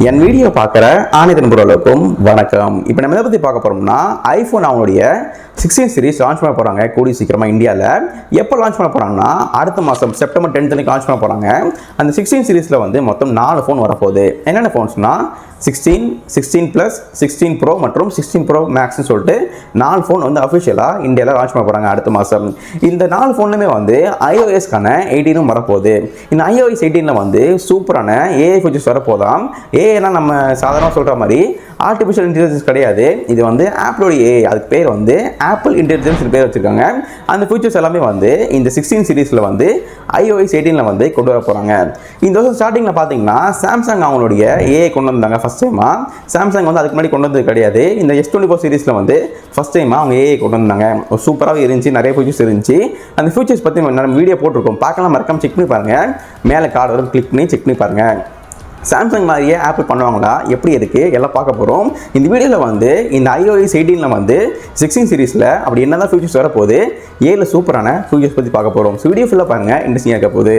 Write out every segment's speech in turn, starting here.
என் video பார்க்குற ஆணிதன் புரோலுக்கும் வணக்கம். இப்போ நம்ம எதை பற்றி பார்க்க போகிறோம்னா, ஐஃபோன் அவங்களுடைய 16 சீரிஸ் லான்ச் பண்ண போகிறாங்க கூடிய சீக்கிரமாக இந்தியாவில். எப்போ லான்ச் பண்ண போகிறாங்கன்னா, அடுத்த மாதம் செப்டம்பர் 10 லான்ச் பண்ண போகிறாங்க. அந்த 16 சீரிஸில் வந்து மொத்தம் 4 ஃபோன் வரப்போகுது. என்னென்ன ஃபோன்ஸ்னால் 16, 16 Plus, 16 Pro மற்றும் 16 Pro Maxன்னு சொல்லிட்டு 4 ஃபோன் வந்து அஃபிஷியலாக இந்தியாவில் லான்ச் பண்ண போகிறாங்க அடுத்த மாதம். இந்த 4 ஃபோன்லுமே வந்து iOS-க்கான 18 வரப்போகுது. இந்த iOS 18 வந்து சூப்பரான ஏஐ ஃபீச்சர்ஸ் வரப்போதாம். ஏஐனா நம்ம சாதாரணமாக சொல்கிற மாதிரி ஆர்டிஃபிஷியல் இன்டெலிஜென்ஸ் கிடையாது. இது வந்து ஆப்பிளோட ஏஐ. அதுக்கு பேர் வந்து ஆப்பிள் இன்டெலிஜென்ஸ் பேர் வச்சுருக்காங்க. அந்த ஃபீச்சர்ஸ் எல்லாமே வந்து இந்த 16 சீரீஸில் வந்து iOS 18 வந்து கொண்டு வர போகிறாங்க. இந்த வருஷம் ஸ்டார்டிங்கில் பார்த்தீங்கன்னா சாம்சங் அவங்களுடைய ஏஐ கொண்டு வந்தாங்க ஃபஸ்ட் டைமாக. சாம்சங் வந்து அதுக்கு முன்னாடி கொண்டு வந்தது கிடையாது. இந்த S24 சீரீஸில் வந்து ஃபஸ்ட் டைமாக அவங்க ஏஐ கொண்டு வந்தாங்க. சூப்பராகவே இருந்துச்சு, நிறைய ஃபீச்சர்ஸ் இருந்துச்சு. அந்த ஃபீச்சர்ஸ் பற்றி நம்ம வீடியோ போட்டிருக்கோம், பார்க்கலாம், மறக்காம செக் பண்ணி பாருங்கள். மேலே கார்டு வரும், கிளிக் பண்ணி செக் பண்ணி பாருங்கள். சாம்சங் மாதிரியே ஆப்பிள் பண்ணுவாங்களா, எப்படி இருக்குது எல்லாம் பார்க்க போகிறோம். இந்த வீடியோவில் வந்து இந்த iOS 18 வந்து 16 சீரீஸில் அப்படி என்ன தான் ஃபீச்சர்ஸ் வரப்போகுது, 7 சூப்பரான ஃபீச்சர்ஸ் பற்றி பார்க்க போகிறோம். ஸோ வீடியோ ஃபுல்லாக பாருங்கள், இன்ட்ரெஸ்டிங்காக இருக்க போகுது.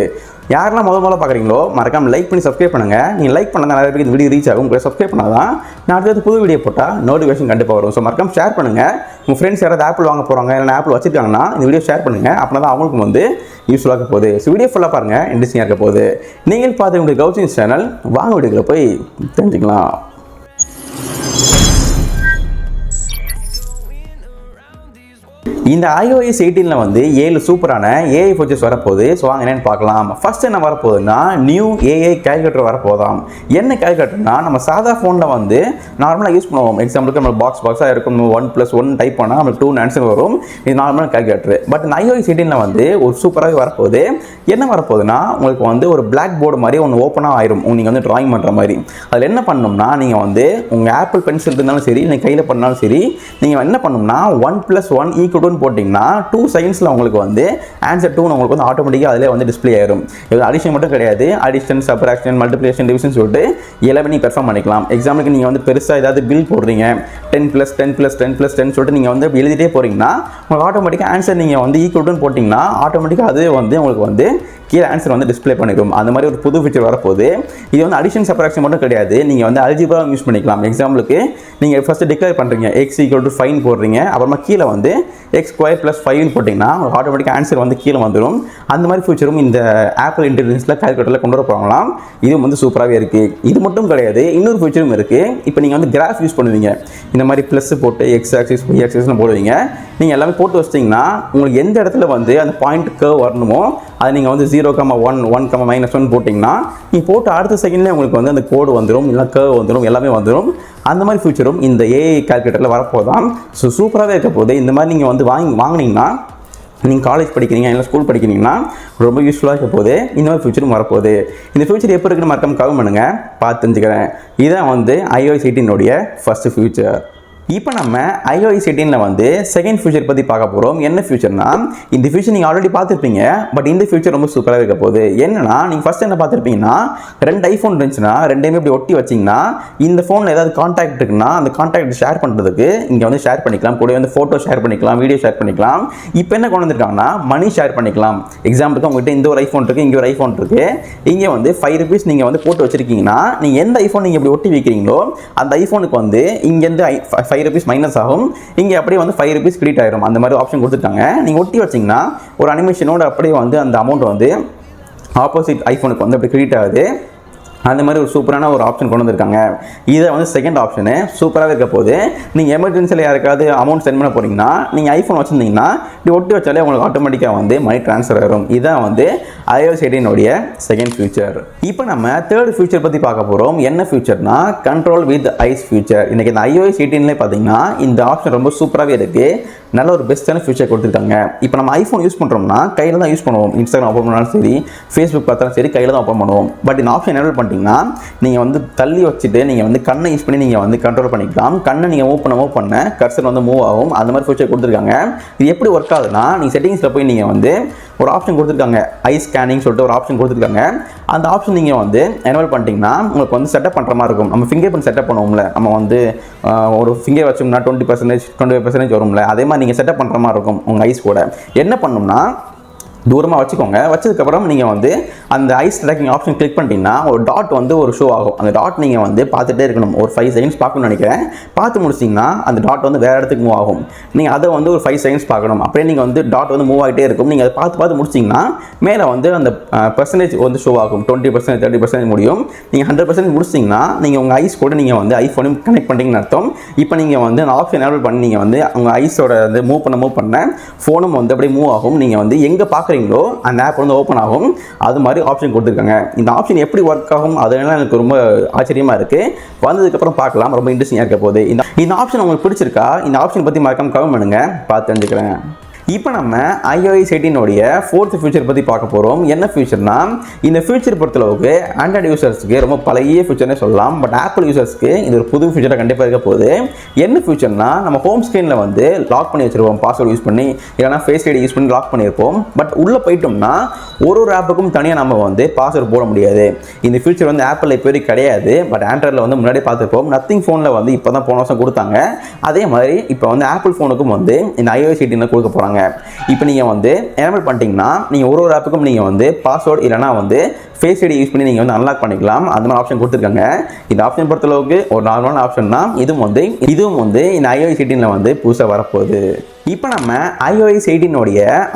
யாரெல்லாம் முதல்ல பார்க்குறீங்களோ மறக்காமல் லைக் பண்ணி சப்ஸ்கிரைப் பண்ணுங்கள். நீங்கள் லைக் பண்ணால் நிறைய பேருக்கு இந்த வீடியோ ரீச் ஆகும். உங்களை சப்ஸ்கிரைப் பண்ணால் தான் நான் அடுத்தது புது வீடியோ போட்டால் நோட்டிஃபிகேஷன் கண்டிப்பாக வரும். ஸோ மறக்காமல் ஷேர் பண்ணுங்கள். உங்கள் ஃப்ரெண்ட்ஸ் யாராவது ஆப்பிள் வாங்க போகிறாங்க, இல்லை ஆப்பிள் வச்சுருக்காங்கன்னா இந்த வீடியோ ஷேர் பண்ணுங்கள். அப்படின்னா தான் அவங்களுக்கும் வந்து யூஸ்ஃபுல்லாக இருக்க போகுது. ஸோ வீடியோ ஃபுல்லாக பாருங்கள், இன்ட்ரெஸ்டிங்காக இருக்க போகுது. நீங்கள் பார்த்து உங்களுடைய கௌசிங் சேனல் வாங்க வீடியோவில் போய் தெரிஞ்சுக்கலாம். இந்த iOS 18 வந்து 7 சூப்பரான ஏஐ ஃபீச்சர்ஸ் வரப்போகுது. ஸோ வாங்க என்னென்னு பார்க்கலாம். ஃபர்ஸ்ட் என்ன வரப்போகுதுன்னா, நியூ ஏஐ கால்குலேட்டர் வரப்போதாம். என்ன கால்குலேட்டர்னா, நம்ம சாதா ஃபோனில் வந்து நார்மலாக யூஸ் பண்ணுவோம். எக்ஸாம்பிளுக்கு நம்ம பாக்ஸாக இருக்கும், 1+1 டைப் பண்ணால் நம்மளுக்கு 2 ஆன்சர் வரும். இது நார்மலான கால்குலேட்டர். பட் இந்த iOS 18 வந்து ஒரு சூப்பராகவே வரப்போகுது. என்ன வரப்போகுதுன்னா, உங்களுக்கு வந்து ஒரு பிளாக் போர்டு மாதிரி ஒன்று ஓப்பனாக ஆயிரும். நீங்கள் வந்து ட்ராயிங் பண்ணுற மாதிரி. அதில் என்ன பண்ணணும்னா, நீங்கள் வந்து உங்கள் ஆப்பிள் பென்சில் இருந்தாலும் சரி, நீங்கள் கையில் பண்ணாலும் சரி, நீங்கள் என்ன பண்ணணும்னா 1+1 = போட்டிங்கன்னா 2 செகண்ட்ஸில் உங்களுக்கு வந்து ஆன்சர் 2 உங்களுக்கு வந்து ஆட்டோமேட்டிக்காக அதிலே வந்து டிஸ்பிளே ஆயிரும். இது அடிஷன் மட்டும் கிடையாது, அடிஷன், சப்ராக்ஷன், மல்டிப்ளிகேஷன், டிவிஷன் சொல்லிட்டு எல்லாமே நீங்கள் பெர்ஃபார்ம் பண்ணிக்கலாம். எக்ஸாம்பிளுக்கு நீங்கள் வந்து பெருசாக ஏதாவது பில் போடுறீங்க, 10+10+10+10 சொல்லிட்டு நீங்கள் வந்து எழுதிட்டே போகிறீங்கன்னா உங்களுக்கு ஆட்டோமேட்டிக்காக ஆன்சர் நீங்கள் வந்து = போட்டிங்கன்னா ஆட்டோமேட்டிக்காக அது வந்து உங்களுக்கு வந்து கீழே ஆன்சர் வந்து டிஸ்பிளே பண்ணிடும். அந்த மாதிரி ஒரு புது ஃபீச்சர் வரப்போகுது. இது வந்து அடிஷன், சப்ராக்ஷன் மட்டும் கிடையாது, நீங்கள் வந்து அல்ஜிப்ரா யூஸ் பண்ணிக்கலாம். எக்ஸாம்பிளுக்கு நீங்கள் ஃபஸ்ட்டு டிக்ளேர் பண்ணுறீங்க, x = 5 போடுறீங்க, அப்புறமா கீழே வந்து x² + 5 போட்டிங்கன்னா உங்களுக்கு ஆட்டோமேட்டிக்காக ஆன்சர் வந்து கீழே வந்துடும். அந்த மாதிரி ஃபீச்சரும் இந்த ஆப்பிள் இன்டெலிஜென்ஸில் கால்குலேட்டரில் கொண்டு வர போகலாம். இதுவும் வந்து சூப்பராகவே இருக்குது. இது மட்டும் கிடையாது, இன்னொரு ஃபீச்சரும் இருக்குது. இப்போ நீங்கள் வந்து கிராஃப் யூஸ் பண்ணுவீங்க, இந்த மாதிரி ப்ளஸ் போட்டு x ஆக்சிஸ் y ஆக்சிஸ்னு போடுவீங்க. நீங்கள் எல்லாமே போட்டு வச்சிட்டிங்கன்னா உங்களுக்கு எந்த இடத்துல வந்து அந்த பாயிண்ட் கர்வ் வரணுமோ அது நீங்கள் வந்து 0,1, 1,-1 போட்டிங்கன்னா நீங்கள் போட்டு அடுத்த செகண்ட்லேயே உங்களுக்கு வந்து அந்த கோடு வந்துடும், இல்லை கர்வ் வந்துடும், எல்லாமே வந்துடும். அந்த மாதிரி ஃபியூச்சரும் இந்த ஏஐ கால்குலேட்டரில் வரப்போதான். ஸோ சூப்பராகவே இருக்க போகுது. இந்த மாதிரி நீங்கள் வந்து வாங்கினீங்கன்னா, நீங்கள் காலேஜ் படிக்கிறீங்க இல்லை ஸ்கூல் படிக்கிறீங்கன்னா ரொம்ப யூஸ்ஃபுல்லாக இருக்க போகுது. இந்த மாதிரி ஃபியூச்சரும் வரப்போகுது. இந்த ஃபியூச்சர் எப்போ இருக்குன்னு மறக்காம கமெண்ட் பண்ணுங்கள், பார்த்து தெரிஞ்சுக்கிறேன். இதுதான் வந்து iOS 18 ஃபஸ்ட்டு ஃபியூச்சர். இப்போ நம்ம iOS 18 வந்து செகண்ட் ஃபியூச்சர் பற்றி பார்க்க போகிறோம். என்ன ஃபியூச்சர்னா, இந்த ஃபியூச்சர் நீங்கள் ஆல்ரெடி பார்த்துருப்பீங்க, பட் இந்த ஃபியூச்சர் ரொம்ப சூப்பராக இருக்க போகுது. என்னன்னா, நீங்கள் ஃபஸ்ட் என்ன பார்த்துருப்பீங்கன்னா, 2 ஐஃபோன் இருந்துச்சுன்னா 2மே இப்படி ஒட்டி வச்சிங்கன்னா இந்த ஃபோனில் ஏதாவது கான்டாக்ட் இருக்குன்னா அந்த கான்டாக்ட் ஷேர் பண்ணுறதுக்கு இங்கே வந்து ஷேர் பண்ணிக்கலாம். கூட வந்து ஃபோட்டோ ஷேர் பண்ணிக்கலாம், வீடியோ ஷேர் பண்ணிக்கலாம். இப்போ என்ன கொண்டு வந்துருக்காங்கன்னா, மணி ஷேர் பண்ணிக்கலாம். எக்ஸாம்பிளுக்கு உங்கள்கிட்ட இந்த ஒரு ஐஃபோன் இருக்குது, இங்கே ஒரு ஐஃபோன் இருக்குது, இங்கே வந்து ₹5 நீங்கள் வந்து போட்டு வச்சிருக்கீங்கன்னா நீங்கள் எந்த ஐஃபோன் நீங்கள் இப்படி ஒட்டி வைக்கிறீங்களோ அந்த ஐஃபோனுக்கு வந்து இங்கேருந்து ₹5 மைனஸ் ஆகும், இங்கே அப்படியே வந்து ₹5 கிரெடிட் ஆயிரும். அந்த மாதிரி ஆப்ஷன் கொடுத்துருக்காங்க. நீங்கள் ஒட்டி வச்சிங்கன்னா ஒரு அனிமேஷனோட அப்படியே வந்து அந்த அமௌண்ட் வந்து ஆப்போசிட் ஐஃபோனுக்கு வந்து அப்படி கிரெடிட் ஆகுது. அந்த மாதிரி ஒரு சூப்பரான ஒரு ஆப்ஷன் கொண்டு வந்திருக்காங்க. இதை வந்து செகண்ட் ஆப்ஷனு சூப்பராகவே இருக்க போது. நீங்கள் எமர்ஜென்சியில் யாருக்காவது அமௌண்ட் சென்ட் பண்ண போகிறீங்கன்னா நீங்கள் ஐஃபோன் வச்சுருந்தீங்கன்னா இப்படி ஒட்டி வச்சாலே உங்களுக்கு ஆட்டோமேட்டிக்காக வந்து மணி ட்ரான்ஸ்ஃபர் ஆகும். இதுதான் வந்து iOS 18 செகண்ட் ஃபியூச்சர். இப்போ நம்ம தேர்ட் ஃபியூச்சர் பற்றி பார்க்க போகிறோம். என்ன ஃபியூச்சர்னா, கண்ட்ரோல் வித் ஐஸ் ஃபியூச்சர். இன்றைக்கி இந்த iOS 18 பார்த்தீங்கன்னா இந்த ஆப்ஷன் ரொம்ப சூப்பராகவே இருக்குது. நல்ல ஒரு பெஸ்ட்டான ஃபியூச்சர் கொடுத்துருக்காங்க. இப்போ நம்ம ஐஃபோன் யூஸ் பண்ணுறோம்னா கையில் தான் யூஸ் பண்ணுவோம். இன்ஸ்டாகிராம் ஓப்பன் பண்ணாலும் சரி, ஃபேஸ்புக் பார்த்தாலும் சரி, கையில் தான் ஓப்பன் பண்ணுவோம். பட் இந்த ஆப்ஷன் என்ன பண்ணிட்டீங்கன்னா, நீங்கள் வந்து தள்ளி வச்சுட்டு நீங்கள் வந்து கண்ணை யூஸ் பண்ணி நீங்கள் வந்து கண்ட்ரோல் பண்ணிக்கலாம். கண்ணை நீங்கள் மூவ் பண்ண கர்சர் வந்து மூவ் ஆகும். அந்த மாதிரி ஃபியூச்சர் கொடுத்துருக்காங்க. இது எப்படி ஒர்க் ஆகுதுன்னா, நீங்கள் செட்டிங்ஸில் போய் நீங்கள் வந்து ஒரு ஆப்ஷன் கொடுத்துருக்காங்க, ஐ ஸ்கேனிங் சொல்லிட்டு ஒரு ஆப்ஷன் கொடுத்துருக்காங்க. அந்த ஆப்ஷன் நீங்கள் வந்து எனேபிள் பண்ணிட்டீங்கன்னா உங்களுக்கு வந்து செட்டப் பண்ணுற மாதிரி இருக்கும். நம்ம ஃபிங்கர் பிரிண்ட் செட்டப் பண்ணுவோம்ல, நம்ம வந்து ஒரு ஃபிங்கர் வச்சோம்னா 20%, 25% வரும்ல, அதே மாதிரி நீங்கள் செட்டப் பண்ணுற மாதிரி இருக்கும் உங்கள் ஐஸ் கூட. என்ன பண்ணணும்னா, தூரமாக வச்சுக்கோங்க. வச்சதுக்கப்புறம் நீங்கள் வந்து அந்த ஐஸ் ட்ராக்கிங் ஆப்ஷன் கிளிக் பண்ணிட்டீங்கன்னா ஒரு டாட் வந்து ஒரு ஷோ ஆகும். அந்த டாட் நீங்கள் வந்து பார்த்துட்டே இருக்கணும். ஒரு 5 செகண்ட்ஸ் பார்க்கணும்னு நினைக்கிறேன். பார்த்து முடிச்சிங்கன்னா அந்த டாட் வந்து வேறு இடத்துக்கு மூவ் ஆகும். நீங்கள் அதை வந்து ஒரு 5 செகண்ட்ஸ் பார்க்கணும். அப்படியே நீங்கள் வந்து டாட் வந்து மூவ் ஆகிட்டே இருக்கும். நீங்கள் அதை பார்த்து முடிச்சிங்கன்னா மேலே வந்து அந்த பெர்சன்டேஜ் வந்து ஷோ ஆகும். 20%, 30% முடியும். நீங்கள் 100% முடிச்சிங்கன்னா நீங்கள் உங்கள் ஐஸ் கூட நீங்கள் வந்து ஐஃபோனையும் கனெக்ட் பண்ணிட்டீங்கன்னு அர்த்தம். இப்போ நீங்கள் வந்து அந்த ஆப்ஷன் எனேபிள் பண்ணி நீங்கள் வந்து உங்கள் ஐஸோட வந்து மூவ் பண்ண ஃபோனும் வந்து அப்படியே மூவ் ஆகும். நீங்கள் வந்து எங்கே பார்க்குறீங்களோ அந்த ஆப் வந்து ஓப்பன் ஆகும். அது மாதிரி ஆப்ஷன் கொடுத்துருக்காங்க. இந்த ஆப்ஷன் எப்படி ஒர்க் ஆகும் அதெல்லாம் எனக்கு ரொம்ப ஆச்சரியமாக இருக்குது. வந்ததுக்கப்புறம் பார்க்கலாம். ரொம்ப இன்ட்ரெஸ்டிங்காக இருக்க போகுது. இந்த ஆப்ஷன் உங்களுக்கு பிடிச்சிருக்கா? இந்த ஆப்ஷன் பற்றி மறக்காம கமெண்ட் பண்ணுங்கள். பார்த்து தெரிஞ்சுக்கிறேன். இப்போ நம்ம iOS 18 4th ஃபியூச்சர் பற்றி பார்க்க போகிறோம். என்ன ஃபியூச்சர்னா, இந்த ஃபியூச்சர் பொறுத்தளவுக்கு ஆண்ட்ராய்டு யூசர்ஸ்க்கு ரொம்ப பழைய ஃபியூச்சர்னே சொல்லலாம். பட் ஆப்பிள் யூசர்ஸ்க்கு இது ஒரு புது ஃபியூச்சராக கண்டிப்பாக இருக்க போகுது. என்ன ஃபியூச்சர்னா, நம்ம ஹோம் ஸ்க்ரீனில் வந்து லாக் பண்ணி வச்சிருப்போம். பாஸ்வேர்டு யூஸ் பண்ணி இல்லைனா ஃபேஸ் ஐடி யூஸ் பண்ணி லாக் பண்ணியிருப்போம். பட் உள்ளே போயிட்டோம்னா ஒரு ஆப்புக்கும் தனியாக நம்ம வந்து பாஸ்வேர்டு போட முடியாது. இந்த ஃபியூச்சர் வந்து ஆப்பிள் இப்போ வரைக்கும் கிடையாது. பட் ஆண்ட்ராய்டில் வந்து முன்னாடி பார்த்துருப்போம். நத்திங் ஃபோனில் வந்து இப்போ தான் போன வருஷம் கொடுத்தாங்க. அதே மாதிரி இப்போ வந்து ஆப்பிள் ஃபோனுக்கும் வந்து இந்த iOS 18 கொடுக்க போகிறாங்க. இப்போ நீங்கள் வந்து எனேபிள் பண்ணிட்டீங்கன்னா நீங்கள் ஒரு ஆப்புக்கும் நீங்கள் வந்து பாஸ்வேர்டு இல்லைனா வந்து ஃபேஸ் ஐடி யூஸ் பண்ணி நீங்கள் வந்து அன்லாக் பண்ணிக்கலாம். அந்த மாதிரி ஆப்ஷன் கொடுத்துருக்காங்க. இந்த ஆப்ஷன் பொறுத்தளவுக்கு ஒரு நார்மலான ஆப்ஷன் தான். இதுவும் வந்து இந்த iOS 18 வந்து புதுசாக வரப்போகுது. இப்போ நம்ம iOS 18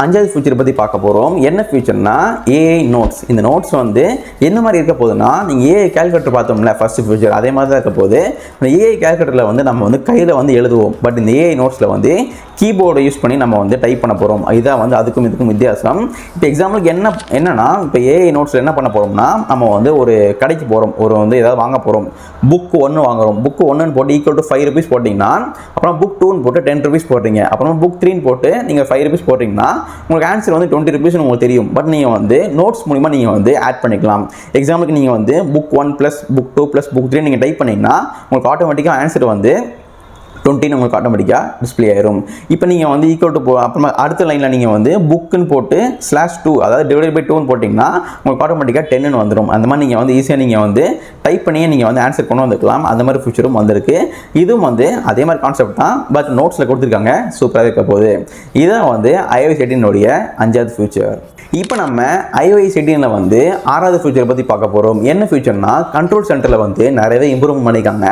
5வது ஃபியூச்சர் பற்றி பார்க்க போகிறோம். என்ன ஃபியூச்சர்னா AI நோட்ஸ். இந்த நோட்ஸ் வந்து என்ன மாதிரி இருக்க போகுதுன்னா, நீங்கள் AI கால்குலேட்டர் பார்த்தோம்ல ஃபர்ஸ்ட் ஃபியூச்சர், அதே மாதிரி தான் இருக்க போகுது. இந்த AI கால்குலேட்டரில் வந்து நம்ம வந்து கையில் வந்து எழுதுவோம். பட் இந்த AI நோட்ஸில் வந்து கீபோர்டை யூஸ் பண்ணி நம்ம வந்து டைப் பண்ண போகிறோம். இதுதான் வந்து அதுக்கும் இதுக்கும் வித்தியாசம். இப்போ எக்ஸாம்பிளுக்கு என்னன்னா, இப்போ AI நோட்ஸில் என்ன பண்ண போகிறோம்னா, நம்ம வந்து ஒரு கடைக்கு போகிறோம். ஒரு வந்து ஏதாவது வாங்க போகிறோம். புக் 1 வாங்குறோம். புக் 1 போட்டு ஈக்குவல் டு 5 rupees போட்டிங்கன்னா, அப்புறம் புக் 2 போட்டு 10 rupees போடுறீங்க. அப்புறம் புக் 3 போட்டு நீங்கள் 5 rupees போட்டிங்கன்னா உங்களுக்கு ஆன்சர் வந்து 20 rupees உங்களுக்கு தெரியும். பட் நீங்கள் வந்து நோட்ஸ் மூலிமா நீங்கள் வந்து ஆட் பண்ணிக்கலாம். எக்ஸாம்பிளுக்கு நீங்கள் வந்து புக் 1 + புக் 2 + புக் 3 நீங்கள் டைப் பண்ணிங்கன்னா உங்களுக்கு ஆட்டோமேட்டிக்காக ஆன்சர் வந்து 20 உங்களுக்கு ஆட்டோமேட்டிக்காக டிஸ்பிளே ஆயிரும். இப்போ நீங்கள் வந்து ஈக்குவல் டு அப்புறமா அடுத்த லைனில் நீங்கள் வந்து புக்குன்னு போட்டு /2 அதாவது /2 போட்டிங்கன்னா உங்களுக்கு ஆட்டோமேட்டிக்காக 10 வந்துடும். அந்த மாதிரி நீங்கள் வந்து ஈஸியாக நீங்கள் வந்து டைப் பண்ணியே நீங்கள் வந்து ஆன்சர் கொண்டு வந்துக்கலாம். அந்த மாதிரி ஃபியூச்சரும் வந்திருக்கு. இதுவும் வந்து அதே மாதிரி கான்செப்ட் தான். பட் நோட்ஸில் கொடுத்துருக்காங்க. சூப்பராக இருக்க போகுது. இதான் வந்து iOS 18 5வது ஃபியூச்சர். இப்போ நம்ம iOS 18 வந்து 6வது ஃபியூச்சர் பற்றி பார்க்க போகிறோம். என்ன ஃபியூச்சர்னா, கண்ட்ரோல் சென்டரில் வந்து நிறையவே இம்ப்ரூவ் பண்ணியிருக்காங்க.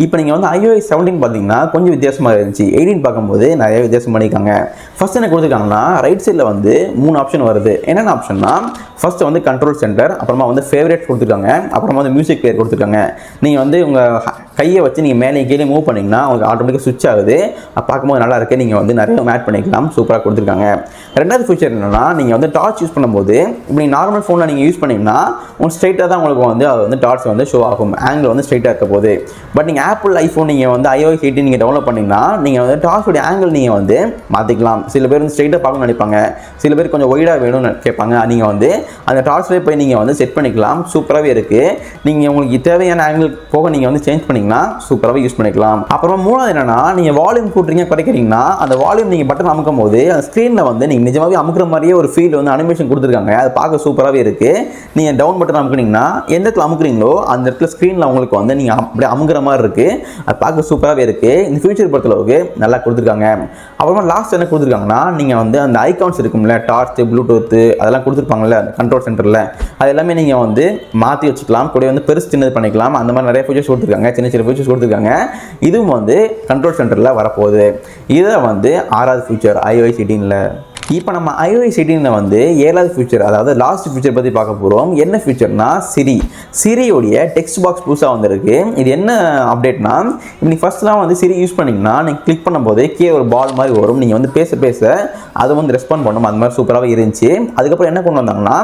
இப்போ நீங்கள் வந்து iOS 17 பார்த்தீங்கன்னா கொஞ்சம் வித்தியாசமாக இருந்துச்சு. 18 பார்க்கும்போது நிறைய வித்தியாசம் பண்ணியிருக்காங்க. ஃபர்ஸ்ட் என்ன கொடுத்துருக்காங்கன்னா, ரைட் சைடில் வந்து 3 ஆப்ஷன் வருது. என்னென்ன ஆப்ஷன்னா, ஃபர்ஸ்ட் வந்து கண்ட்ரோல் சென்டர், அப்புறமா வந்து ஃபேவரேட் கொடுத்துருக்காங்க, அப்புறமா வந்து மியூசிக் பிளேயர் கொடுத்துருக்காங்க. நீங்கள் வந்து உங்கள் கையை வச்சு நீங்கள் மேலே கீழே மூவ் பண்ணிங்கன்னா உங்களுக்கு ஆட்டோமேட்டிக்காக சுவிட்ச் ஆகுது. பார்க்கும்போது நல்லா இருக்குது. நீங்கள் வந்து நிறைய ஆட் பண்ணிக்கலாம். சூப்பராக கொடுத்துருக்காங்க. ரெண்டாவது ஃபியூச்சர் என்னென்னா, நீங்கள் வந்து டார்ச் யூஸ் பண்ணும்போது இப்படி நார்மல் ஃபோனில் நீங்கள் யூஸ் பண்ணிங்கன்னா உங்களுக்கு ஸ்ட்ரைட்டாக தான் உங்களுக்கு வந்து அது வந்து டார்ச் வந்து ஷோ ஆகும். ஆங்கிள் வந்து ஸ்ட்ரைட்டாக இருக்க போகுது. பட் நீங்கள் ஆப்பிள் ஐஃபோன் நீங்கள் வந்து iOS 18 நீங்கள் டவுன்லோட் பண்ணிங்கன்னா நீங்கள் வந்து டார்ச்சோடைய ஆங்கிள் நீங்கள் வந்து மாற்றிக்கலாம். சில பேர் வந்து ஸ்ட்ரைட்டாக பார்க்கணும்னு நினைப்பாங்க. சில பேர் கொஞ்சம் ஒய்டாக வேணும்னு கேட்பாங்க. நீங்கள் வந்து அந்த டார்ச்லேயே போய் நீங்கள் வந்து செட் பண்ணிக்கலாம். சூப்பராகவே இருக்குது. நீங்கள் உங்களுக்கு தேவையான ஆங்கிள் போக நீங்கள் வந்து சேஞ்ச் பண்ணிங்கன்னா சூப்பராகவே யூஸ் பண்ணிக்கலாம். அப்புறம் மூணாவது என்னன்னா, நீங்கள் வால்யூம் கூட்டுறீங்க குறைக்கிறீங்கன்னா அந்த வால்யூம் நீங்கள் பட்டன் அமுக்கும் போது அந்த ஸ்க்ரீனில் வந்து நீங்கள் நிஜமாகவே அமுக்கிற மாதிரியே ஒரு ஃபீல் வந்து அனிமேஷன் கொடுத்துருக்காங்க. அது பார்க்க சூப்பராகவே இருக்குது. நீங்கள் டவுன் பட்டன் அமுக்குனீங்கன்னா எந்த இடத்துல அமுக்குறீங்களோ அந்த இடத்துல ஸ்க்ரீனில் உங்களுக்கு வந்து நீங்கள் அப்படியே அமுக்கிற மாதிரி இருக்குது. அது பார்க்க சூப்பராகவே இருக்குது. இந்த ஃபியூச்சர் பொறுத்தளவுக்கு நல்லா கொடுத்துருக்காங்க. அப்புறமா லாஸ்ட் என்ன கொடுத்துருக்காங்கன்னா, நீங்கள் வந்து அந்த ஐகான்ஸ் இருக்கும்ல, டார்ச், ப்ளூடூத் அதெல்லாம் கொடுத்துருப்பாங்கல்ல கண்ட்ரோல் சென்டரில், அது எல்லாமே நீங்கள் வந்து மாற்றி வச்சுக்கலாம். கூட வந்து பெருசு சின்னது பண்ணிக்கலாம். அந்த மாதிரி நிறைய ஃபீச்சர்ஸ் கொடுத்துருக்காங்க. சின்ன சின்ன ஃபீச்சர்ஸ் கொடுத்துருக்காங்க. இதுவும் வந்து கண்ட்ரோல் சென்டரில் வரப்போகுது. இதை வந்து 6வது ஃபியூச்சர் iOS 18. இப்போ நம்ம iOS 18 வந்து 7வது ஃபியூச்சர், அதாவது லாஸ்ட் ஃபியூச்சர் பற்றி பார்க்க போகிறோம். என்ன ஃபியூச்சர்னா, சிரியோடைய டெக்ஸ்ட் பாக்ஸ் புதுசாக வந்திருக்கு. இது என்ன அப்டேட்னா, இப்போ நீங்கள் ஃபர்ஸ்ட்லாம் வந்து சிரி யூஸ் பண்ணிங்கன்னா நீங்கள் கிளிக் பண்ணும்போது கீழே ஒரு பால் மாதிரி வரும். நீங்கள் வந்து பேச பேச அது வந்து ரெஸ்பாண்ட் பண்ணும். அந்த மாதிரி சூப்பராகவே இருந்துச்சு. அதுக்கப்புறம் என்ன கொண்டு வந்தாங்கன்னா,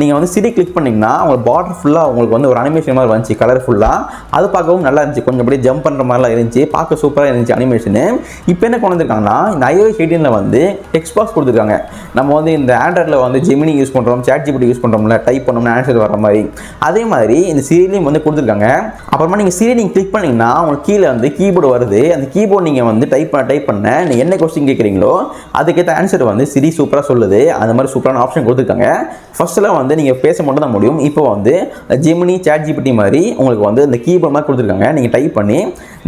நீங்கள் வந்து சிரி கிளிக் பண்ணிங்கன்னா உங்களுக்கு பார்டர் ஃபுல்லாக உங்களுக்கு வந்து ஒரு அனிமேஷன் மாதிரி வந்துச்சு, கலர்ஃபுல்லாக. அது பார்க்கவும் நல்லா இருந்துச்சு. கொஞ்சம் அப்படியே ஜம்ப் பண்ணுற மாதிரிலாம் இருந்துச்சு. பார்க்க சூப்பராக இருந்துச்சு அனிமேஷனு. இப்போ என்ன கொண்டு வந்திருக்காங்கன்னா, இந்த iOS 18 வந்து டெக்ஸ்ட் பாக்ஸ் கொடுத்துருக்காங்க. நம்ம வந்து இந்த ஆண்ட்ராய்டில் வந்து ஜெமினி யூஸ் பண்ணுறோம், சாட் ஜிபிடி யூஸ் பண்ணுறோம்ல, டைப் பண்ணோம்னா ஆன்சர் வர மாதிரி, அதே மாதிரி இந்த சிரிலையும் வந்து கொடுத்துருக்காங்க. அப்புறமா நீங்கள் சிரி நீங்கள் கிளிக் பண்ணிங்கன்னா உங்களுக்கு கீழே வந்து கீபோர்டு வருது. அந்த கீபோர்டு நீங்கள் வந்து டைப் பண்ண நீங்கள் என்ன கொஸ்டின் கேட்குறீங்களோ அதுக்கேற்ற ஆன்சர் வந்து சிரி சூப்பராக சொல்லுது. அந்த மாதிரி சூப்பரான ஆப்ஷன் கொடுத்துருக்காங்க. ஃபர்ஸ்ட்லாம் வந்து நீங்கள் பேச மட்டும் தான் முடியும். இப்போ வந்து ஜெமினி, சாட் ஜிபிடி மாதிரி உங்களுக்கு வந்து இந்த கீபோர்டு மாதிரி கொடுத்துருக்காங்க. நீங்கள் டைப் பண்ணி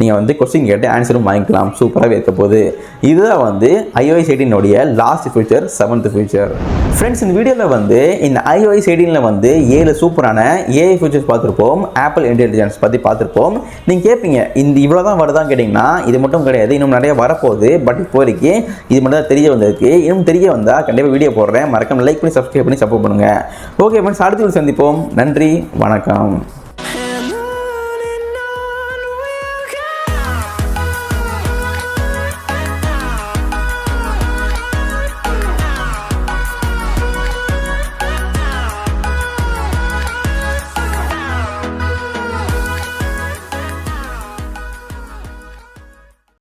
நீங்கள் வந்து கொஸ்டின் கேட்டு ஆன்சரும் வாங்கிக்கலாம். சூப்பராகவே இருக்க போகுது. இதுதான் வந்து iOS 18 last future, 7th future. Friends, இந்த வீடியோவில் வந்து இந்த iOS 18 வந்து 7 சூப்பரான ஏஐ ஃபியூச்சர்ஸ் பார்த்துருப்போம், ஆப்பிள் இன்டெலிஜென்ஸ் பற்றி பார்த்துருப்போம். நீங்கள் கேட்பீங்க இந்த இவ்வளோ தான் வருதான்னு கேட்டிங்கன்னா இது மட்டும் கிடையாது, இன்னும் நிறைய வரப்போகுது. பட் இப்போதைக்கு இது மட்டும் தான் தெரிய வந்திருக்கு. இன்னும் தெரிய வந்தால் கண்டிப்பாக வீடியோ போடுறேன். மறக்காம லைக் பண்ணி சப்ஸ்கிரைப் பண்ணி சப்போர்ட் பண்ணுங்கள். ஓகே ஃப்ரெண்ட்ஸ், அடுத்த வீடியோ சந்திப்போம். நன்றி, வணக்கம்.